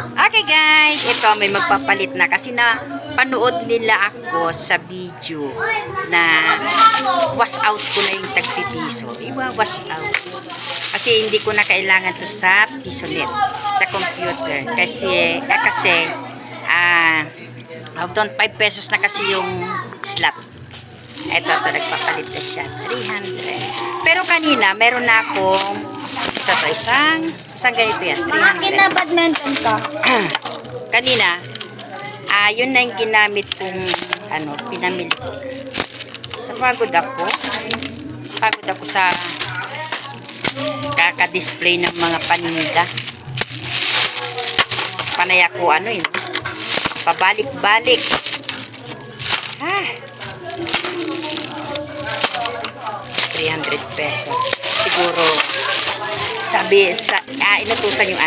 Okay guys, ito may magpapalit na kasi na panood nila ako sa video na wash out ko na yung tagpipiso. Wash out. Kasi hindi ko na kailangan to sa pisonet, sa computer. Kasi 5 pesos na kasi yung slot. Ito, nagpapalit na siya. 300. Pero kanina, meron na akong isang ganito yan. 300. Na badminton ka. Kanina, yun na yung ginamit kong pinamili ko. Napagod ako. Pagod ako sa kaka-display ng mga paninda. Panay ako pabalik-balik. 300 pesos. Siguro, inutusan yung